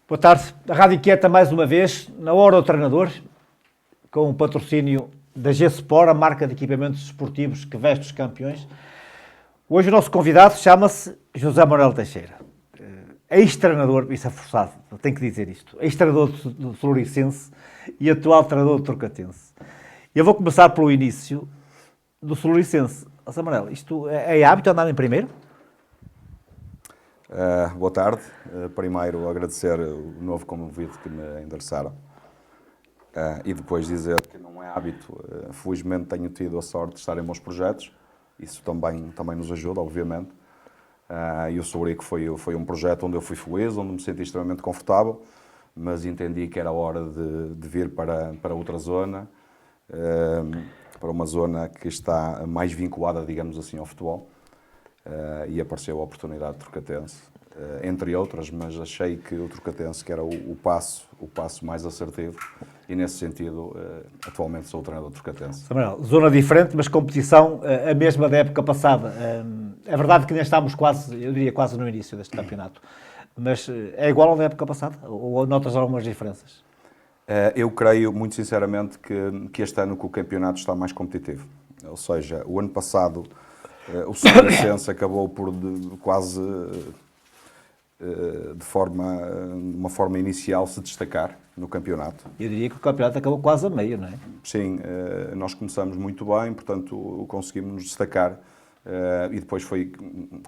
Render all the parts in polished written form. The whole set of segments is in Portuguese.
Boa tarde. A Rádio Inquieta mais uma vez, na Hora do Treinador, com o patrocínio da G-Sport, a marca de equipamentos esportivos que veste os campeões. Hoje o nosso convidado chama-se José Manuel Teixeira. Ex-treinador, isso é forçado, tenho que dizer isto, ex-treinador do Floricense e atual treinador do Trocatense. Eu vou começar pelo início do Floricense. José Manuel, isto é hábito andar em primeiro? Boa tarde. Primeiro agradecer o novo convite que me endereçaram e depois dizer que não é hábito. Felizmente tenho tido a sorte de estar em bons projetos. Isso também nos ajuda, obviamente. Eu soube que foi um projeto onde eu fui feliz, onde me senti extremamente confortável, mas entendi que era hora de vir para outra zona, para uma zona que está mais vinculada, digamos assim, ao futebol. E apareceu a oportunidade de Trocatense, entre outras, mas achei que o Trocatense que era o passo mais assertivo e nesse sentido atualmente sou o treinador do Trocatense. Samuel, zona diferente, mas competição a mesma da época passada. É verdade que ainda estamos quase, eu diria quase no início deste campeonato, mas é igual ao da época passada ou notas algumas diferenças? Eu creio, muito sinceramente, que este ano que o campeonato está mais competitivo. Ou seja, o ano passado o Floricense acabou por quase de uma forma inicial se destacar no campeonato. Eu diria que o campeonato acabou quase a meio, não é? Sim, nós começamos muito bem, portanto conseguimos nos destacar e depois foi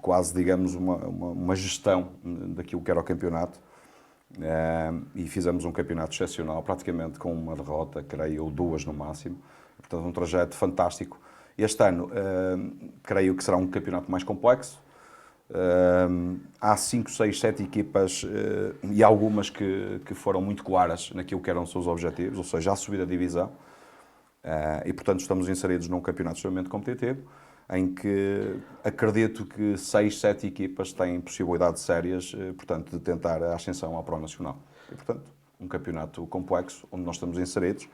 quase, digamos, uma gestão daquilo que era o campeonato e fizemos um campeonato excepcional, praticamente com uma derrota, creio, ou duas no máximo. Portanto, um trajeto fantástico. Este ano, creio que será um campeonato mais complexo. Há 5, 6, 7 equipas e algumas que foram muito claras naquilo que eram os seus objetivos, ou seja, a subir a divisão. E, portanto, estamos inseridos num campeonato extremamente competitivo, em que acredito que 6, 7 equipas têm possibilidades sérias, portanto, de tentar a ascensão ao Pro Nacional. E, portanto, um campeonato complexo, onde nós estamos inseridos,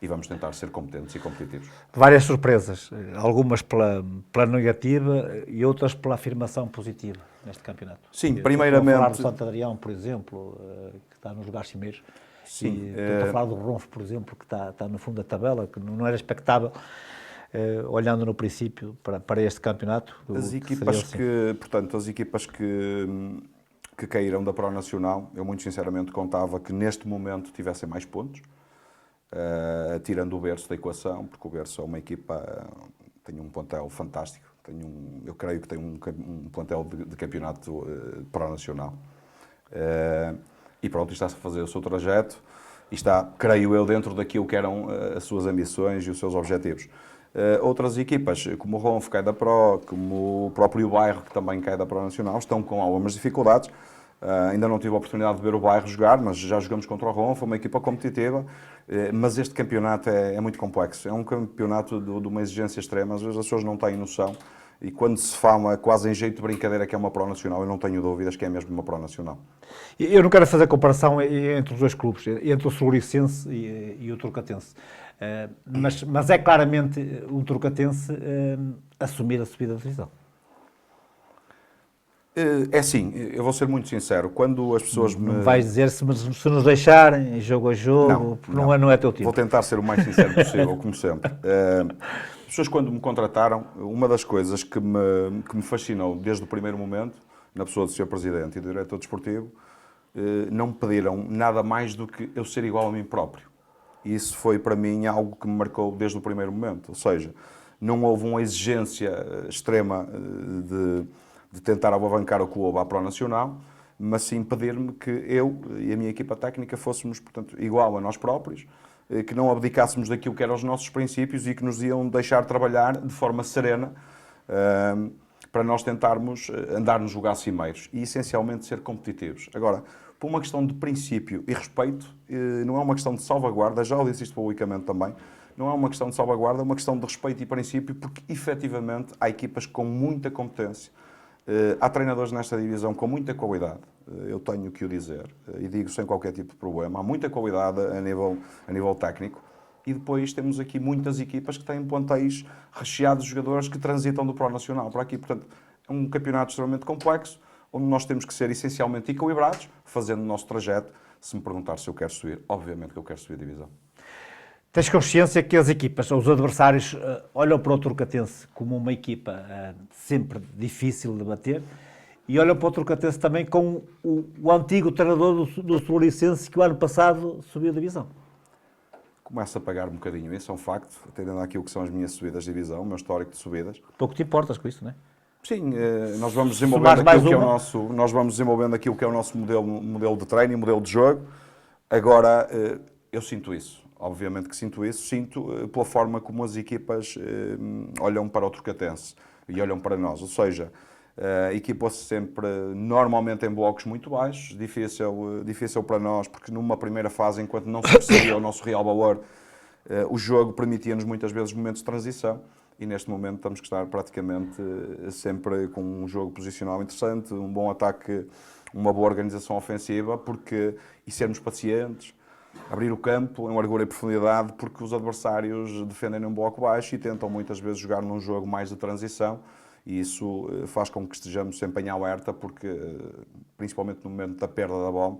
e vamos tentar ser competentes e competitivos. Várias surpresas, algumas pela negativa e outras pela afirmação positiva neste campeonato. Sim, primeiramente... Estou a falar do Santo Adrião, por exemplo, que está nos lugares cimeiros. Sim. Estou a falar do Ronfo, por exemplo, que está no fundo da tabela, que não era expectável, olhando no princípio para este campeonato. As equipas as equipas que caíram da Pro Nacional, eu muito sinceramente contava que neste momento tivessem mais pontos. Tirando o Berço da equação, porque o Berço é uma equipa, tem um plantel fantástico, eu creio que tem um plantel de campeonato pró-nacional. E pronto, está a fazer o seu trajeto e está, creio eu, dentro daquilo que eram as suas ambições e os seus objetivos. Outras equipas, como o Ronfo cai da Pro, como o próprio Bairro, que também cai da Pró-Nacional, estão com algumas dificuldades. Ainda não tive a oportunidade de ver o Bairro jogar, mas já jogamos contra o Ronfo, uma equipa competitiva. Mas este campeonato é muito complexo. É um campeonato de uma exigência extrema. Às vezes as pessoas não têm noção. E quando se fala quase em jeito de brincadeira que é uma Pro Nacional, eu não tenho dúvidas que é mesmo uma Pro Nacional. Eu não quero fazer comparação entre os dois clubes, entre o Floricense e o Trocatense. Mas é claramente um Trocatense assumir a subida da divisão. É sim, eu vou ser muito sincero, quando as pessoas Não vais dizer se nos deixarem, jogo a jogo, não é teu tipo. Vou tentar ser o mais sincero possível, como sempre. As pessoas quando me contrataram, uma das coisas que me fascinou desde o primeiro momento, na pessoa do Sr. Presidente e do Diretor Desportivo, não me pediram nada mais do que eu ser igual a mim próprio. E isso foi para mim algo que me marcou desde o primeiro momento, ou seja, não houve uma exigência extrema de tentar alavancar o clube à Pro Nacional, mas sim pedir-me que eu e a minha equipa técnica fôssemos, portanto, igual a nós próprios, que não abdicássemos daquilo que eram os nossos princípios e que nos iam deixar trabalhar de forma serena para nós tentarmos andar nos lugares cimeiros e, essencialmente, ser competitivos. Agora, por uma questão de princípio e respeito, não é uma questão de salvaguarda, já o disse isto publicamente também, não é uma questão de salvaguarda, é uma questão de respeito e princípio, porque, efetivamente, há equipas com muita competência. Há treinadores nesta divisão com muita qualidade, eu tenho que o dizer, e digo sem qualquer tipo de problema. Há muita qualidade a nível técnico e depois temos aqui muitas equipas que têm plantéis recheados de jogadores que transitam do Pro Nacional para aqui. Portanto, é um campeonato extremamente complexo, onde nós temos que ser essencialmente equilibrados, fazendo o nosso trajeto. Se me perguntar se eu quero subir, obviamente que eu quero subir a divisão. Tens consciência que as equipas, os adversários, olham para o Turcatense como uma equipa sempre difícil de bater e olham para o Turcatense também com o antigo treinador do Floricense que o ano passado subiu a divisão? Começa a pagar um bocadinho, isso é um facto, atendendo àquilo que são as minhas subidas de divisão, o meu histórico de subidas. Pouco te importas com isso, não é? Sim, nós vamos desenvolvendo aquilo que é o nosso modelo de treino e modelo de jogo. Agora, eu sinto isso. Obviamente que sinto isso. Sinto pela forma como as equipas olham para o Turcatense e olham para nós. Ou seja, equipa-se sempre, normalmente em blocos muito baixos. Difícil para nós, porque numa primeira fase, enquanto não se percebia o nosso real valor, o jogo permitia-nos muitas vezes momentos de transição. E neste momento estamos a estar praticamente sempre com um jogo posicional interessante, um bom ataque, uma boa organização ofensiva, e sermos pacientes, abrir o campo em largura e profundidade, porque os adversários defendem num bloco baixo e tentam muitas vezes jogar num jogo mais de transição, e isso faz com que estejamos sempre em alerta, porque principalmente no momento da perda da bola,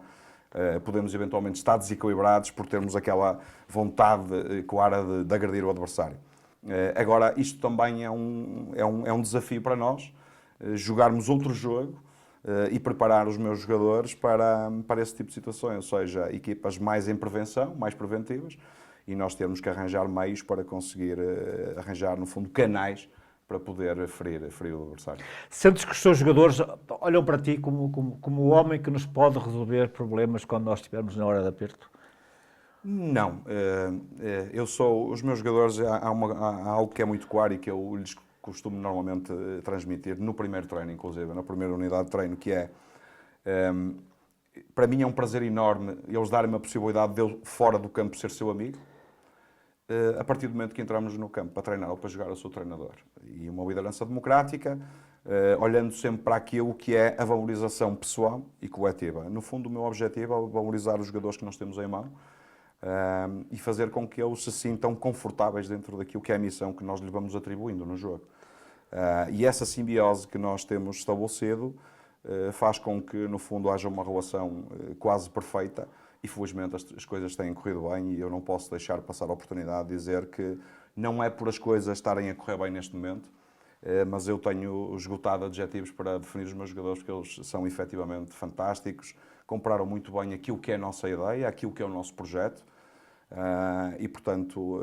podemos eventualmente estar desequilibrados por termos aquela vontade clara de agredir o adversário. Agora, isto também é um desafio para nós, jogarmos outro jogo e preparar os meus jogadores para esse tipo de situações, ou seja, equipas mais em prevenção, mais preventivas, e nós temos que arranjar meios para conseguir arranjar, no fundo, canais para poder ferir o adversário. Sentes que os seus jogadores olham para ti como o homem que nos pode resolver problemas quando nós estivermos na hora de aperto? Não, os meus jogadores, há algo que é muito claro e que eu lhes costumo normalmente transmitir no primeiro treino, inclusive, na primeira unidade de treino, que é, para mim é um prazer enorme eles darem-me a possibilidade de eu, fora do campo, ser seu amigo. A partir do momento que entramos no campo para treinar ou para jogar, eu sou treinador. E uma liderança democrática, olhando sempre para aquilo que é a valorização pessoal e coletiva. No fundo, o meu objetivo é valorizar os jogadores que nós temos em mão, e fazer com que eles se sintam confortáveis dentro daquilo que é a missão que nós lhes vamos atribuindo no jogo. E essa simbiose que nós temos estabelecido faz com que, no fundo, haja uma relação quase perfeita e, felizmente, as coisas têm corrido bem e eu não posso deixar passar a oportunidade de dizer que não é por as coisas estarem a correr bem neste momento, mas eu tenho esgotado adjetivos para definir os meus jogadores, porque eles são efetivamente fantásticos, compraram muito bem aquilo que é a nossa ideia, aquilo que é o nosso projeto. E, portanto,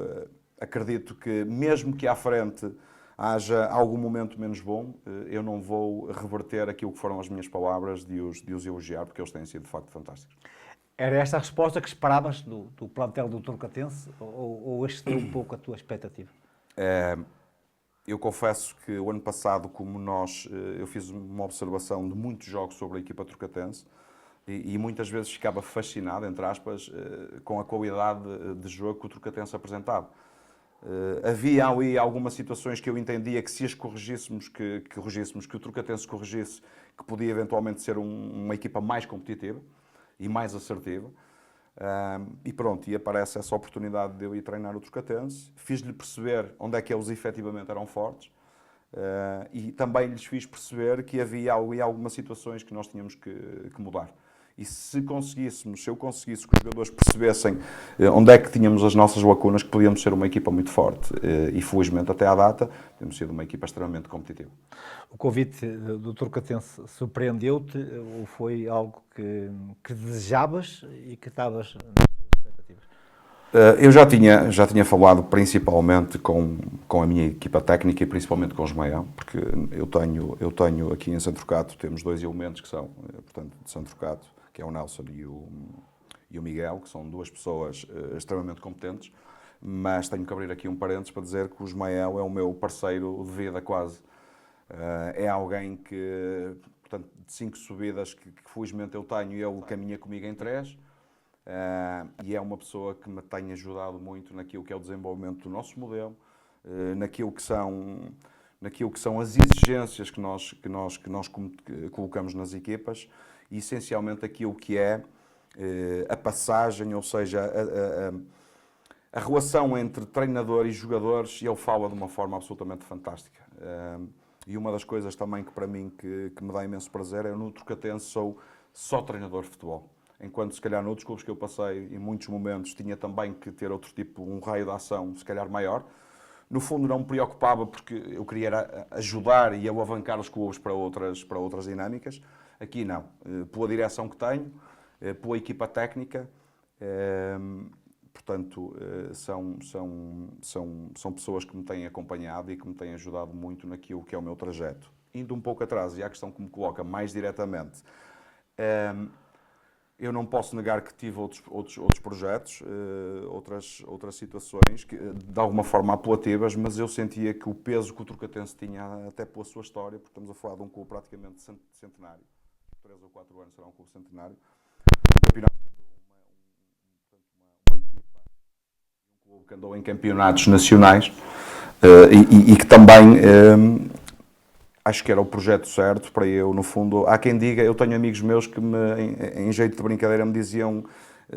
acredito que, mesmo que à frente haja algum momento menos bom, eu não vou reverter aquilo que foram as minhas palavras de os elogiar, porque eles têm sido, de facto, fantásticos. Era esta a resposta que esperavas do plantel do Turcatense ou excedeu um pouco a tua expectativa? Eu confesso que o ano passado, eu fiz uma observação de muitos jogos sobre a equipa turcatense, e muitas vezes ficava fascinado, entre aspas, com a qualidade de jogo que o Turcatense apresentava. Havia ali algumas situações que eu entendia que se as corrigíssemos, que o Turcatense corrigisse, que podia eventualmente ser uma equipa mais competitiva e mais assertiva. E pronto, e aparece essa oportunidade de eu ir treinar o Turcatense. Fiz-lhe perceber onde é que eles efetivamente eram fortes. E também lhes fiz perceber que havia ali algumas situações que nós tínhamos que mudar. E se eu conseguisse que os jogadores percebessem onde é que tínhamos as nossas lacunas, que podíamos ser uma equipa muito forte. E felizmente, até à data, temos sido uma equipa extremamente competitiva. O convite do Turcatense surpreendeu-te ou foi algo que desejavas e que estavas nas tuas expectativas? Eu já tinha falado principalmente com a minha equipa técnica e principalmente com os Maião, porque eu tenho aqui em Santo Trocato, temos dois elementos que são, portanto, de Santo Trocato, que é o Nelson e o Miguel, que são duas pessoas extremamente competentes, mas tenho que abrir aqui um parênteses para dizer que o Ismael é o meu parceiro de vida quase. É alguém que, portanto, de 5 subidas que felizmente eu tenho, ele caminha comigo em 3, e é uma pessoa que me tem ajudado muito naquilo que é o desenvolvimento do nosso modelo, naquilo que são as exigências que nós colocamos nas equipas, e essencialmente aquilo que é a passagem, ou seja, a relação entre treinador e jogadores, e ele fala de uma forma absolutamente fantástica. E uma das coisas também que para mim que me dá imenso prazer é no Trocatens sou só treinador de futebol. Enquanto se calhar noutros clubes que eu passei, em muitos momentos, tinha também que ter outro tipo, um raio de ação, se calhar maior. No fundo não me preocupava porque eu queria era ajudar e alavancar os clubes para outras dinâmicas. Aqui não. Pela direção que tenho, pela equipa técnica, portanto, são pessoas que me têm acompanhado e que me têm ajudado muito naquilo que é o meu trajeto. Indo um pouco atrás, e à questão que me coloca mais diretamente, eu não posso negar que tive outros projetos, outras situações, que, de alguma forma apelativas, mas eu sentia que o peso que o Trocatens tinha, até pela sua história, porque estamos a falar de um clube praticamente centenário, 3 ou 4 anos será um clube centenário, um campeonato, uma equipa, um clube que andou em campeonatos nacionais e que também acho que era o projeto certo para eu, no fundo. Há quem diga, eu tenho amigos meus que em jeito de brincadeira me diziam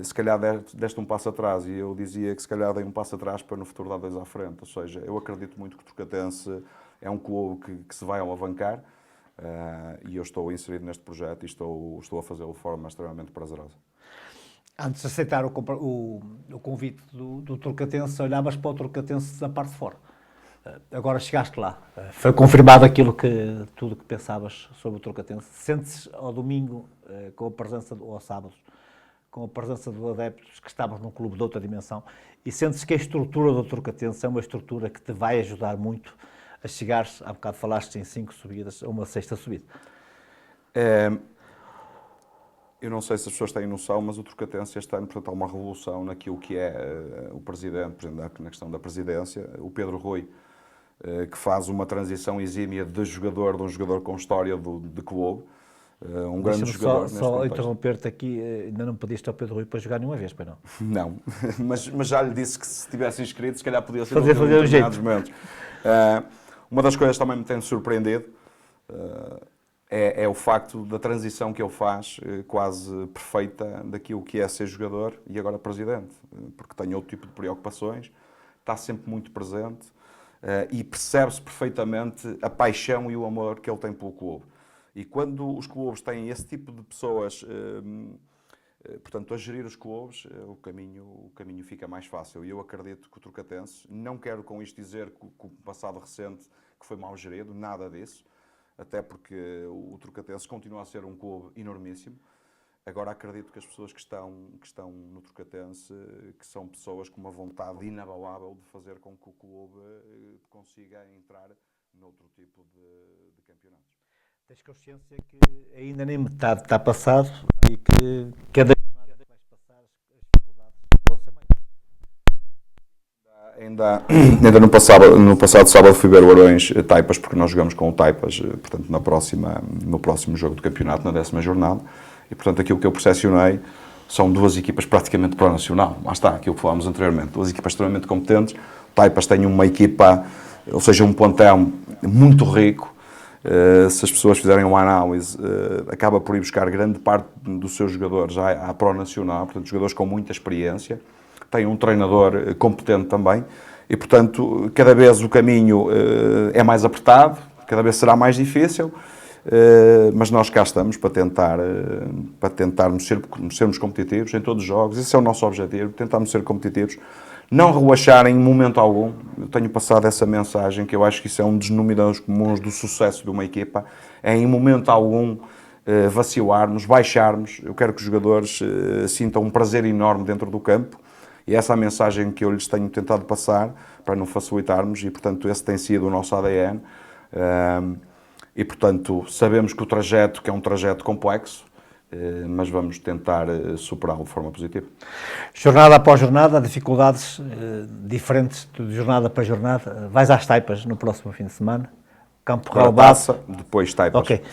se calhar deste um passo atrás, e eu dizia que se calhar dei um passo atrás para no futuro dar 2 à frente. Ou seja, eu acredito muito que o Trocatens é um clube que se vai alavancar e eu estou inserido neste projeto e estou a fazê-lo de forma extremamente prazerosa. Antes de aceitar o convite do Trocatens, olhavas para o Trocatens da parte de fora. Agora chegaste lá. Foi confirmado tudo que pensavas sobre o Trocatens. Sentes ao domingo, com a presença, ou ao sábado, com a presença de adeptos que estavam num clube de outra dimensão, e sentes que a estrutura do Trocatens é uma estrutura que te vai ajudar muito a chegares, há bocado falaste em 5 subidas, a uma 6ª subida. Eu não sei se as pessoas têm noção, mas o Trocatens este ano, portanto, há uma revolução naquilo que é o presidente, por exemplo, na questão da presidência, o Pedro Rui, que faz uma transição exímia de um jogador com história de clube, um grande jogador. Só interromper-te aqui, ainda não pediste ao Pedro Rui para jogar nenhuma vez, pois não? Não, mas já lhe disse que se tivesse inscrito, se calhar podia ser fazer um jeito. Momentos. Uma das coisas que também me tem surpreendido é o facto da transição que ele faz, quase perfeita, daquilo que é ser jogador e agora presidente, porque tem outro tipo de preocupações, está sempre muito presente e percebe-se perfeitamente a paixão e o amor que ele tem pelo clube. E quando os clubes têm esse tipo de pessoas, portanto, a gerir os clubes, o caminho fica mais fácil. E eu acredito que o Trocatens, não quero com isto dizer que o passado recente que foi mal gerido, nada disso, até porque o Trocatens continua a ser um clube enormíssimo. Agora acredito que as pessoas que estão no Trocatens, que são pessoas com uma vontade inabalável de fazer com que o clube consiga entrar noutro tipo de campeonatos. Tens consciência que ainda nem metade está passado e que cada jornada que vais passar, as dificuldades vão ser maiores. Ainda no passado sábado fui ver o Arões Taipas, porque nós jogamos com o Taipas, portanto, no próximo jogo do campeonato, na 10ª jornada. E, portanto, aquilo que eu percepcionei são 2 equipas praticamente para o nacional. Lá está, aquilo que falámos anteriormente. 2 equipas extremamente competentes. O Taipas tem uma equipa, ou seja, um plantel muito rico. Se as pessoas fizerem uma análise, acaba por ir buscar grande parte dos seus jogadores à Pro Nacional, portanto, jogadores com muita experiência. Tem um treinador competente também. E, portanto, cada vez o caminho é mais apertado, cada vez será mais difícil. Mas nós cá estamos para tentarmos sermos competitivos em todos os jogos. Esse é o nosso objetivo, tentarmos ser competitivos, não relaxar em momento algum. Eu tenho passado essa mensagem, que eu acho que isso é um dos denominadores comuns do sucesso de uma equipa, é em momento algum vacilarmos, baixarmos. Eu quero que os jogadores sintam um prazer enorme dentro do campo, e essa é a mensagem que eu lhes tenho tentado passar, para não facilitarmos, e portanto esse tem sido o nosso ADN. E, portanto, sabemos que o trajeto, que é um trajeto complexo, mas vamos tentar superá-lo de forma positiva. Jornada após jornada, dificuldades diferentes de jornada para jornada. Vais às Taipas no próximo fim de semana. Campo relevado. Depois Taipas. Ok.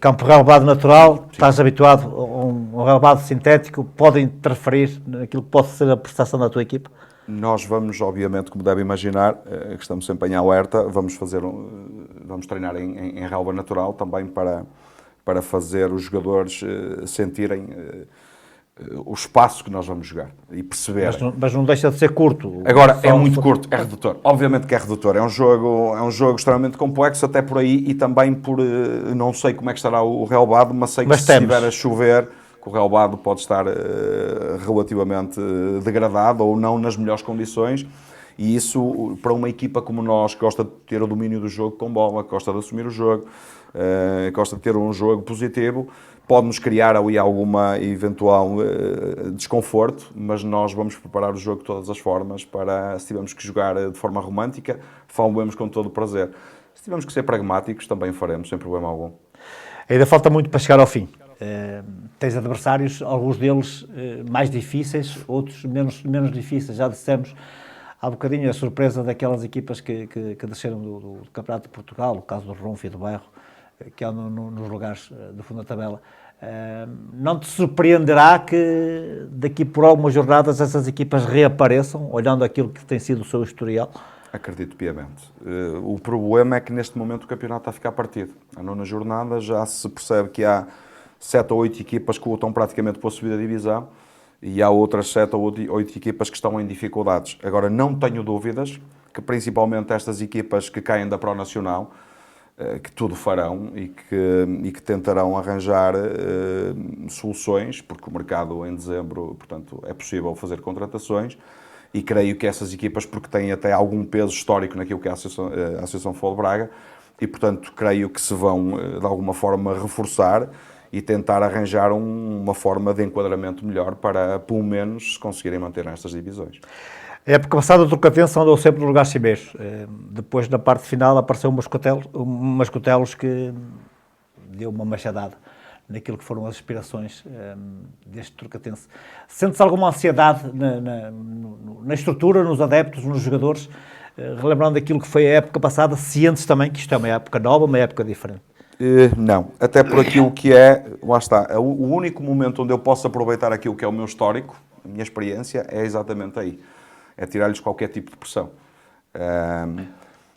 Campo relevado natural, sim. Estás habituado a um relevado sintético, pode interferir naquilo que possa ser a prestação da tua equipa? Nós vamos, obviamente, como deve imaginar, que estamos sempre em alerta, vamos treinar em relva natural também para fazer os jogadores sentirem o espaço que nós vamos jogar e perceber. Mas não deixa de ser curto. Agora, é muito curto, é redutor. Obviamente que é redutor. É um jogo extremamente complexo, até por aí, e também por... não sei como é que estará o relvado, mas sei que se estiver a chover, que o relvado pode estar relativamente degradado ou não nas melhores condições. E isso, para uma equipa como nós, que gosta de ter o domínio do jogo com bola, que gosta de assumir o jogo, que gosta de ter um jogo positivo, pode-nos criar ali alguma eventual desconforto, mas nós vamos preparar o jogo de todas as formas para, se tivermos que jogar de forma romântica, falamos com todo o prazer. Se tivermos que ser pragmáticos, também faremos, sem problema algum. Ainda falta muito para chegar ao fim. Tens adversários, alguns deles mais difíceis, outros menos difíceis. Já dissemos há bocadinho a surpresa daquelas equipas que desceram do Campeonato de Portugal, o caso do Ronfo e do Bairro, que é nos lugares do fundo da tabela. Não te surpreenderá que daqui por algumas jornadas essas equipas reapareçam, olhando aquilo que tem sido o seu historial? Acredito piamente. O problema é que neste momento o campeonato está a ficar partido. A nona jornada já se percebe que há 7 ou 8 equipas que lutam praticamente pela subida da divisão e há outras 7 ou 8 equipas que estão em dificuldades. Agora, não tenho dúvidas que principalmente estas equipas que caem da Pro Nacional, que tudo farão e que tentarão arranjar soluções, porque o mercado em dezembro, portanto, é possível fazer contratações, e creio que essas equipas, porque têm até algum peso histórico naquilo que é a Associação Futebol de Braga, e portanto creio que se vão de alguma forma reforçar e tentar arranjar uma forma de enquadramento melhor para, pelo menos, se conseguirem manter nestas divisões. A época passada o Trocadéns andou sempre no lugar cimeiros. Depois, na parte final, apareceu o Mascotelos que deu uma machadada naquilo que foram as aspirações deste Trocadéns. Sentes alguma ansiedade na estrutura, nos adeptos, nos jogadores, relembrando aquilo que foi a época passada, cientes também que isto é uma época nova, uma época diferente? Não, até por aquilo que é, lá está, o único momento onde eu posso aproveitar aquilo que é o meu histórico, a minha experiência, é exatamente aí. É tirar-lhes qualquer tipo de pressão.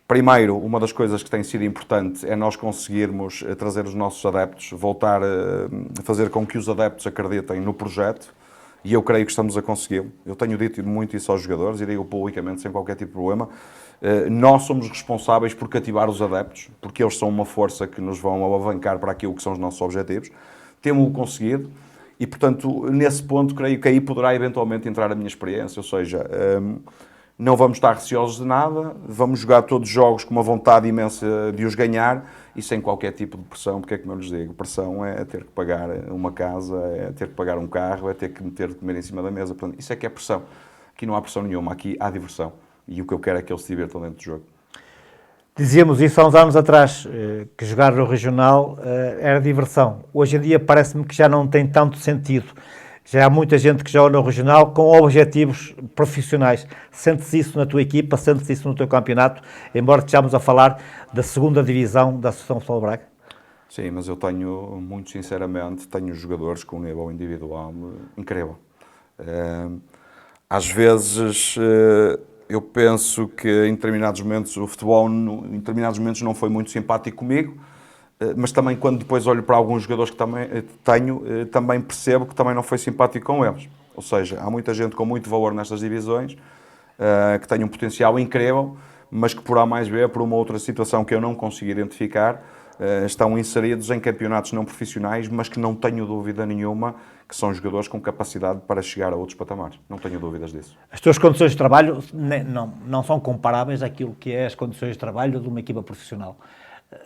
Primeiro, uma das coisas que tem sido importante é nós conseguirmos trazer os nossos adeptos, voltar a fazer com que os adeptos acreditem no projeto, e eu creio que estamos a consegui-lo. Eu tenho dito muito isso aos jogadores, e digo publicamente, sem qualquer tipo de problema. Nós somos responsáveis por cativar os adeptos, porque eles são uma força que nos vão alavancar para aquilo que são os nossos objetivos. Temos-o conseguido. E, portanto, nesse ponto, creio que aí poderá eventualmente entrar a minha experiência, ou seja, não vamos estar receosos de nada, vamos jogar todos os jogos com uma vontade imensa de os ganhar e sem qualquer tipo de pressão, porque é como eu lhes digo, pressão é ter que pagar uma casa, é ter que pagar um carro, é ter que meter de comer em cima da mesa, portanto, isso é que é pressão. Aqui não há pressão nenhuma, aqui há diversão e o que eu quero é que eles se divirtam dentro do jogo. Dizíamos isso há uns anos atrás, que jogar no regional era diversão. Hoje em dia parece-me que já não tem tanto sentido. Já há muita gente que joga no regional com objetivos profissionais. Sentes isso na tua equipa, sentes isso no teu campeonato, embora estejamos a falar da segunda divisão da Associação Futebol de Braga? Sim, mas eu tenho, muito sinceramente, tenho jogadores com um nível individual incrível. Às vezes... eu penso que em determinados momentos o futebol em determinados momentos não foi muito simpático comigo, mas também quando depois olho para alguns jogadores que também tenho, também percebo que também não foi simpático com eles. Ou seja, há muita gente com muito valor nestas divisões, que tem um potencial incrível, mas que por A mais B, por uma outra situação que eu não consigo identificar, estão inseridos em campeonatos não profissionais, mas que não tenho dúvida nenhuma que são jogadores com capacidade para chegar a outros patamares. Não tenho dúvidas disso. As tuas condições de trabalho não são comparáveis àquilo que é as condições de trabalho de uma equipa profissional.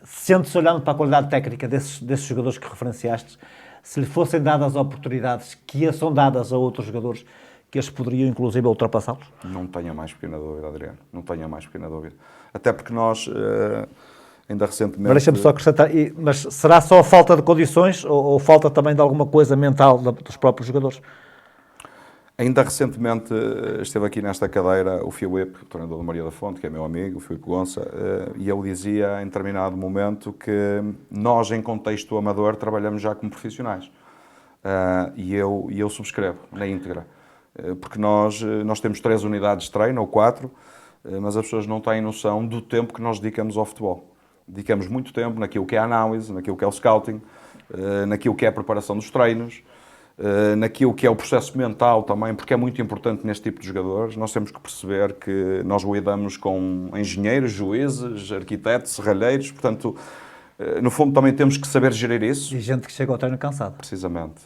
Sentes, olhando para a qualidade técnica desses jogadores que referenciaste, se lhe fossem dadas oportunidades que são dadas a outros jogadores, que eles poderiam inclusive ultrapassá-los? Não tenho a mais pequena dúvida, Adriano. Não tenho a mais pequena dúvida. Até porque nós... ainda recentemente... Mas deixa-me só acrescentar, mas será só a falta de condições ou falta também de alguma coisa mental dos próprios jogadores? Ainda recentemente esteve aqui nesta cadeira o Filipe, o treinador do Maria da Fonte, que é meu amigo, o Filipe Gonça, e ele dizia em determinado momento que nós, em contexto amador, trabalhamos já como profissionais. E eu subscrevo na íntegra. Porque nós temos 3 unidades de treino, ou 4, mas as pessoas não têm noção do tempo que nós dedicamos ao futebol. Dedicamos muito tempo naquilo que é a análise, naquilo que é o scouting, naquilo que é a preparação dos treinos, naquilo que é o processo mental também, porque é muito importante neste tipo de jogadores. Nós temos que perceber que nós lidamos com engenheiros, juízes, arquitetos, serralheiros, portanto, no fundo também temos que saber gerir isso. E gente que chega ao treino cansado. Precisamente.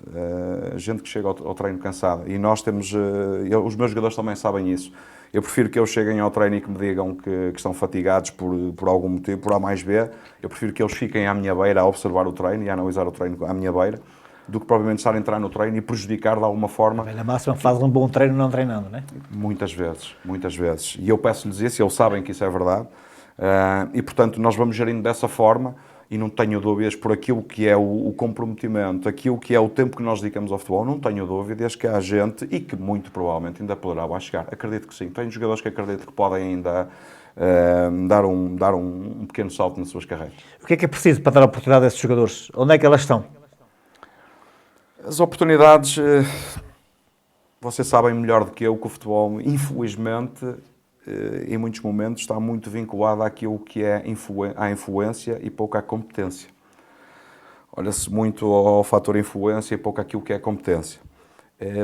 Gente que chega ao treino cansada. E nós temos, os meus jogadores também sabem isso. Eu prefiro que eles cheguem ao treino e que me digam que estão fatigados por algum motivo, por A mais B. Eu prefiro que eles fiquem à minha beira a observar o treino e a analisar o treino à minha beira, do que provavelmente estar a entrar no treino e prejudicar de alguma forma. Na máxima faz um bom treino não treinando, não é? Muitas vezes, muitas vezes. E eu peço-lhes isso, e eles sabem que isso é verdade. E, portanto, nós vamos gerindo dessa forma, e não tenho dúvidas por aquilo que é o comprometimento, aquilo que é o tempo que nós dedicamos ao futebol, não tenho dúvidas que há gente, e que muito provavelmente ainda poderá lá chegar. Acredito que sim. Tenho jogadores que acredito que podem ainda dar um pequeno salto nas suas carreiras. O que é preciso para dar oportunidade a esses jogadores? Onde é que elas estão? As oportunidades, vocês sabem melhor do que eu que o futebol, infelizmente, em muitos momentos está muito vinculado àquilo que é à influência e pouco à competência. Olha-se muito ao fator influência e pouco àquilo que é competência.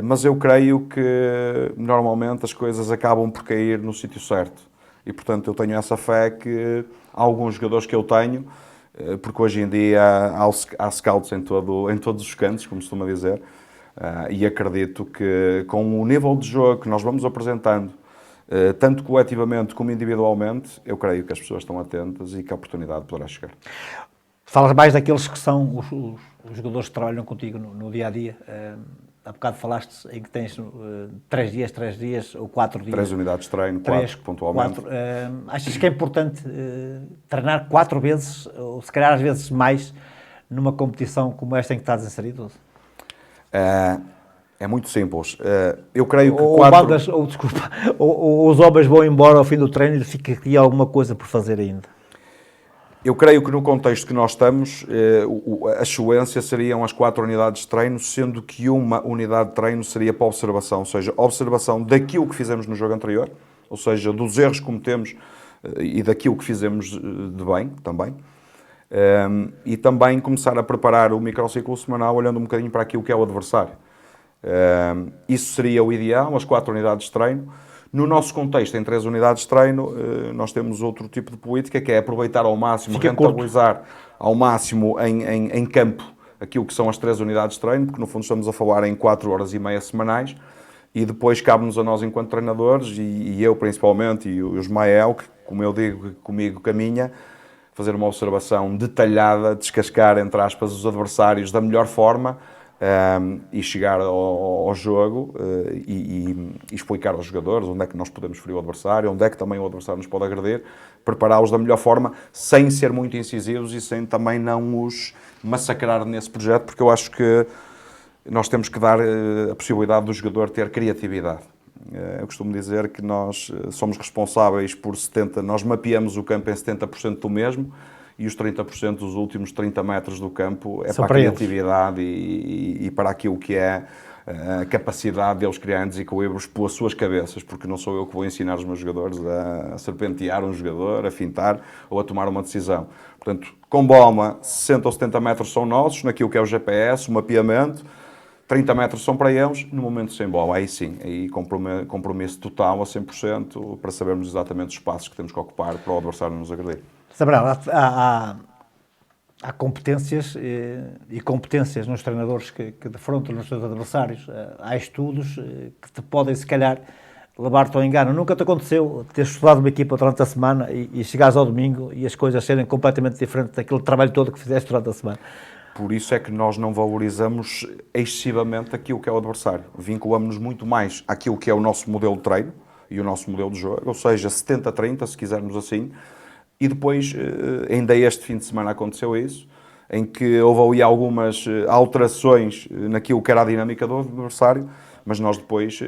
Mas eu creio que normalmente as coisas acabam por cair no sítio certo. E portanto eu tenho essa fé que alguns jogadores que eu tenho, porque hoje em dia há scouts em todos os cantos, como se costuma dizer, e acredito que com o nível de jogo que nós vamos apresentando, tanto coletivamente como individualmente, eu creio que as pessoas estão atentas e que a oportunidade poderá chegar. Falas mais daqueles que são os jogadores que trabalham contigo no dia-a-dia. Há bocado falaste em que tens 3 dias ou 4 dias. 3 unidades de treino, 4 pontualmente. 4. Achas que é importante treinar 4 vezes, ou se calhar às vezes mais, numa competição como esta em que estás inserido? É muito simples. Eu creio que ou os homens vão embora ao fim do treino e fica aqui alguma coisa por fazer ainda. Eu creio que no contexto que nós estamos, a excelência seriam as 4 unidades de treino, sendo que uma unidade de treino seria para observação, ou seja, observação daquilo que fizemos no jogo anterior, ou seja, dos erros que cometemos e daquilo que fizemos de bem também. E também começar a preparar o microciclo semanal olhando um bocadinho para aquilo que é o adversário. Isso seria o ideal, as 4 unidades de treino. No nosso contexto, em 3 unidades de treino, nós temos outro tipo de política, que é aproveitar ao máximo, rentabilizar ao máximo em campo aquilo que são as 3 unidades de treino, porque no fundo estamos a falar em 4 horas e meia semanais, e depois cabe-nos a nós enquanto treinadores, e eu principalmente, e o Ismael, que como eu digo, comigo caminha, fazer uma observação detalhada, descascar, entre aspas, os adversários da melhor forma, e chegar ao jogo e explicar aos jogadores onde é que nós podemos ferir o adversário, onde é que também o adversário nos pode agredir, prepará-los da melhor forma, sem ser muito incisivos e sem também não os massacrar nesse projeto, porque eu acho que nós temos que dar a possibilidade do jogador ter criatividade. Eu costumo dizer que nós somos responsáveis por 70%, nós mapeamos o campo em 70% do mesmo, e os 30% dos últimos 30 metros do campo é para a criatividade e para aquilo que é a capacidade deles criarem desequilíbrios pelas suas cabeças, porque não sou eu que vou ensinar os meus jogadores a serpentear um jogador, a fintar ou a tomar uma decisão. Portanto, com bola, 60 ou 70 metros são nossos, naquilo que é o GPS, o mapeamento, 30 metros são para eles, no momento sem bola, aí sim, aí compromisso total a 100% para sabermos exatamente os espaços que temos que ocupar para o adversário nos agredir. Sabrão, há competências e competências nos treinadores que defrontam os seus adversários. Há estudos que te podem, se calhar, levar-te ao engano. Nunca te aconteceu teres estudado uma equipa durante a semana e chegares ao domingo e as coisas serem completamente diferentes daquele trabalho todo que fizeste durante a semana? Por isso é que nós não valorizamos excessivamente aquilo que é o adversário. Vinculamos-nos muito mais àquilo que é o nosso modelo de treino e o nosso modelo de jogo, ou seja, 70-30, se quisermos assim. E depois, ainda este fim de semana aconteceu isso, em que houve ali algumas alterações naquilo que era a dinâmica do adversário, mas nós depois,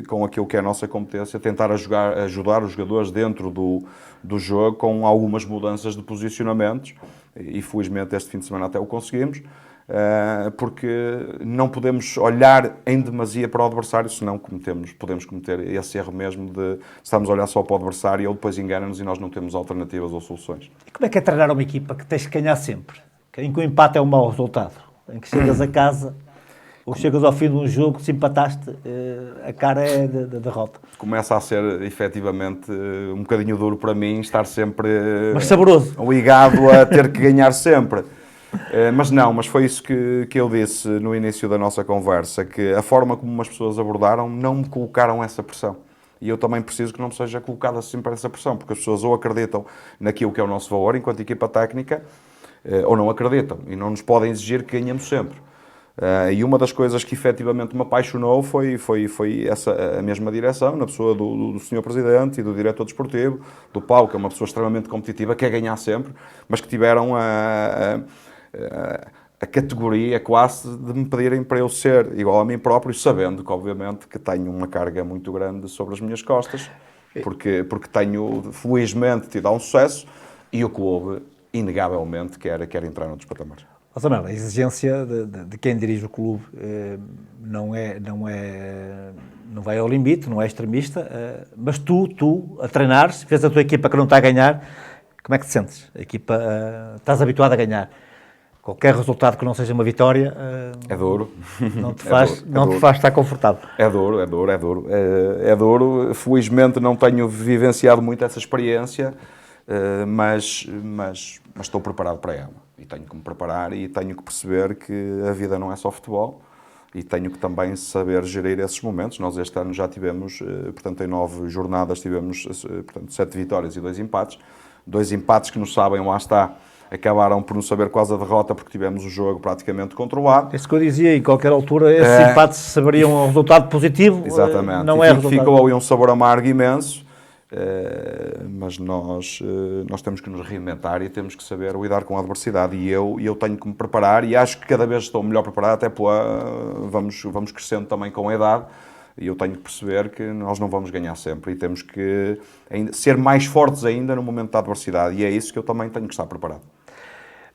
com aquilo que é a nossa competência, tentar ajudar os jogadores dentro do jogo com algumas mudanças de posicionamentos, e felizmente este fim de semana até o conseguimos, porque não podemos olhar em demasia para o adversário, senão podemos cometer esse erro mesmo de estarmos a olhar só para o adversário e ele depois engana-nos e nós não temos alternativas ou soluções. E como é que é treinar uma equipa que tens que ganhar sempre? Em que o empate é um mau resultado? Em que chegas a casa... Ou chegas ao fim de um jogo, se empataste, a cara é de derrota. Começa a ser, efetivamente, um bocadinho duro para mim estar sempre Mas saboroso. ligado a ter que ganhar sempre. Mas foi isso que eu disse no início da nossa conversa, que a forma como as pessoas abordaram não me colocaram essa pressão. E eu também preciso que não me seja colocada sempre essa pressão, porque as pessoas ou acreditam naquilo que é o nosso valor enquanto equipa técnica, ou não acreditam, e não nos podem exigir que ganhemos sempre. E uma das coisas que efetivamente me apaixonou foi a mesma direção, na pessoa do Sr. Presidente e do Diretor Desportivo, do Paulo, que é uma pessoa extremamente competitiva, quer ganhar sempre, mas que tiveram a categoria quase de me pedirem para eu ser igual a mim próprio, sabendo que obviamente que tenho uma carga muito grande sobre as minhas costas, porque tenho felizmente tido um sucesso e o clube inegavelmente quer entrar noutros patamares. Samuel, a exigência de quem dirige o clube não vai ao limite, não é extremista, mas tu a treinares, vês a tua equipa que não está a ganhar, como é que te sentes? A equipa, estás habituado a ganhar. Qualquer resultado que não seja uma vitória é duro. Não te faz estar confortável. É duro. Felizmente não tenho vivenciado muito essa experiência, mas estou preparado para ela. E tenho que me preparar e tenho que perceber que a vida não é só futebol e tenho que também saber gerir esses momentos. Nós este ano já tivemos, portanto, em 9 jornadas tivemos, portanto, 7 vitórias e 2 empates. 2 empates que não sabem, lá está, acabaram por não saber quase a derrota porque tivemos o jogo praticamente controlado. É isso que eu dizia, em qualquer altura esses empates saberiam um resultado positivo. Exatamente. Não é resultado. Ficou ali um sabor amargo imenso. Mas nós temos que nos reinventar e temos que saber lidar com a adversidade e eu tenho que me preparar e acho que cada vez estou melhor preparado, até vamos crescendo também com a idade e eu tenho que perceber que nós não vamos ganhar sempre e temos que ser mais fortes ainda no momento da adversidade e é isso que eu também tenho que estar preparado.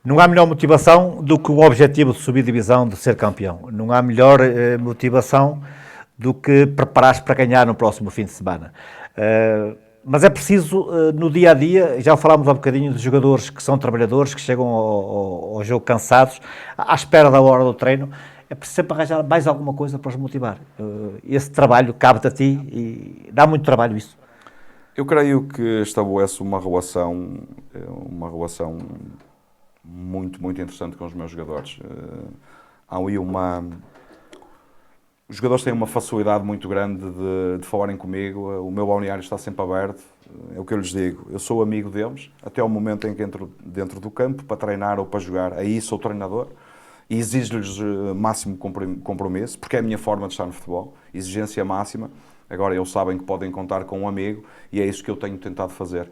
Não há melhor motivação do que o objetivo de subir divisão, de ser campeão. Não há melhor motivação do que preparar-se para ganhar no próximo fim de semana. Mas é preciso, no dia-a-dia, já falámos há um bocadinho de jogadores que são trabalhadores, que chegam ao jogo cansados, à espera da hora do treino, é preciso sempre arranjar mais alguma coisa para os motivar. Esse trabalho cabe-te a ti e dá muito trabalho isso. Eu creio que estabeleço uma relação muito, muito interessante com os meus jogadores. Há ali Os jogadores têm uma facilidade muito grande de falarem comigo, o meu balneário está sempre aberto, é o que eu lhes digo, eu sou amigo deles, até o momento em que entro dentro do campo para treinar ou para jogar, aí sou treinador e exijo-lhes máximo compromisso, porque é a minha forma de estar no futebol, exigência máxima, agora eles sabem que podem contar com um amigo e é isso que eu tenho tentado fazer.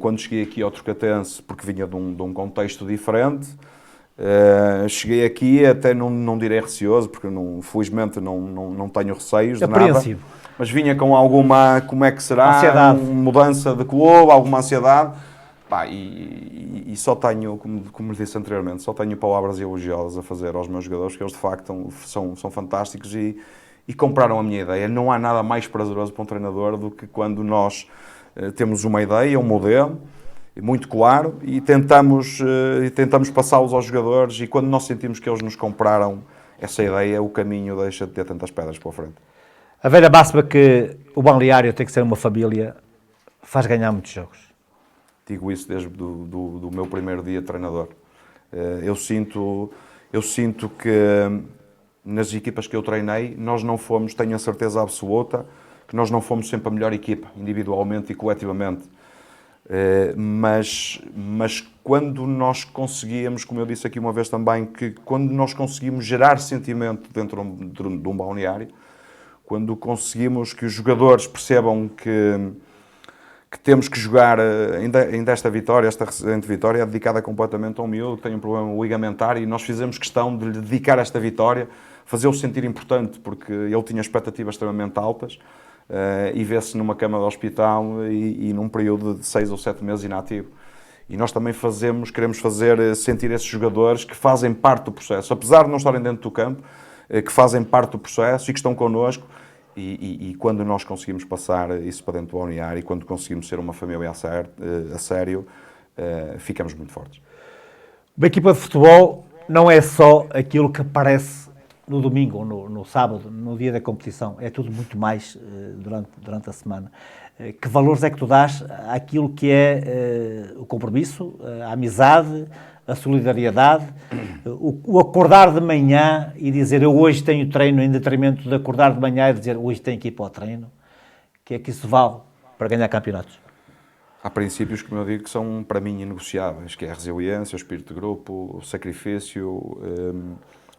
Quando cheguei aqui ao Trocatense, porque vinha de um contexto diferente, cheguei aqui até não direi receoso, porque felizmente não tenho receios de nada, mas vinha com alguma, como é que será, ansiedade. Mudança de clube, alguma ansiedade, e só tenho, como lhe disse anteriormente, só tenho palavras elogiosas a fazer aos meus jogadores, porque eles de facto são fantásticos e compraram a minha ideia. Não há nada mais prazeroso para um treinador do que quando nós temos uma ideia, um modelo, muito claro, e tentamos passá-los aos jogadores e quando nós sentimos que eles nos compraram essa ideia, o caminho deixa de ter tantas pedras pela frente. A velha máxima que o balneário tem que ser uma família faz ganhar muitos jogos. Digo isso desde do meu primeiro dia de treinador. Eu sinto que nas equipas que eu treinei, nós não fomos, tenho a certeza absoluta, que nós não fomos sempre a melhor equipa, individualmente e coletivamente. Mas quando nós conseguíamos, como eu disse aqui uma vez também, que quando nós conseguimos gerar sentimento dentro de um balneário, quando conseguimos que os jogadores percebam que temos que jogar, ainda esta vitória, esta recente vitória é dedicada completamente a um miúdo que tem um problema ligamentar e nós fizemos questão de lhe dedicar esta vitória, fazê-lo sentir importante, porque ele tinha expectativas extremamente altas, e vê-se numa cama de hospital e num período de 6 ou 7 meses inativo. E nós também queremos fazer sentir esses jogadores que fazem parte do processo, apesar de não estarem dentro do campo, que fazem parte do processo e que estão connosco. E quando nós conseguimos passar isso para dentro do balneário e quando conseguimos ser uma família a sério, ficamos muito fortes. Uma equipa de futebol não é só aquilo que aparece no domingo ou no sábado, no dia da competição, é tudo muito mais durante a semana. Que valores é que tu dás àquilo que é o compromisso, a amizade, a solidariedade, o acordar de manhã e dizer eu hoje tenho treino, em detrimento de acordar de manhã e dizer hoje tenho que ir para o treino, que é que isso vale para ganhar campeonatos? Há princípios, como eu digo, que são para mim inegociáveis, que é a resiliência, o espírito de grupo, o sacrifício,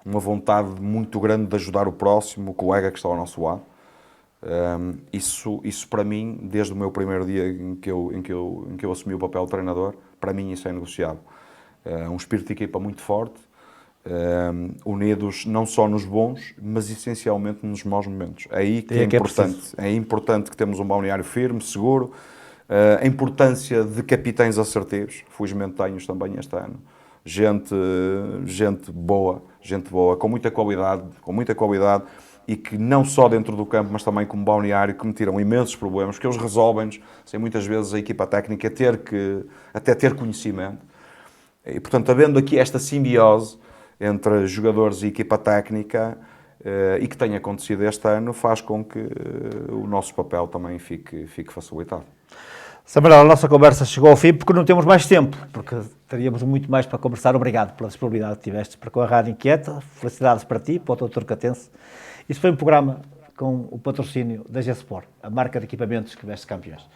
uma vontade muito grande de ajudar o próximo, o colega que está ao nosso lado. Isso para mim, desde o meu primeiro dia em que eu assumi o papel de treinador, para mim isso é negociável. Um espírito de equipa muito forte, unidos não só nos bons, mas essencialmente nos maus momentos. É aí que é importante. É importante que temos um balneário firme, seguro. A importância de capitães assertivos, felizmente tenho-os também este ano. Gente boa, com muita qualidade e que não só dentro do campo, mas também como balneário, que me tiram imensos problemas, que eles resolvem-nos, sem muitas vezes a equipa técnica até ter conhecimento. E, portanto, havendo aqui esta simbiose entre jogadores e equipa técnica, e que tenha acontecido este ano, faz com que o nosso papel também fique facilitado. Samuel, a nossa conversa chegou ao fim porque não temos mais tempo, porque teríamos muito mais para conversar. Obrigado pela disponibilidade que tiveste para com a Rádio Inquieta. Felicidades para ti, para o teu Torcatense. Isto foi um programa com o patrocínio da G-Sport, a marca de equipamentos que veste campeões.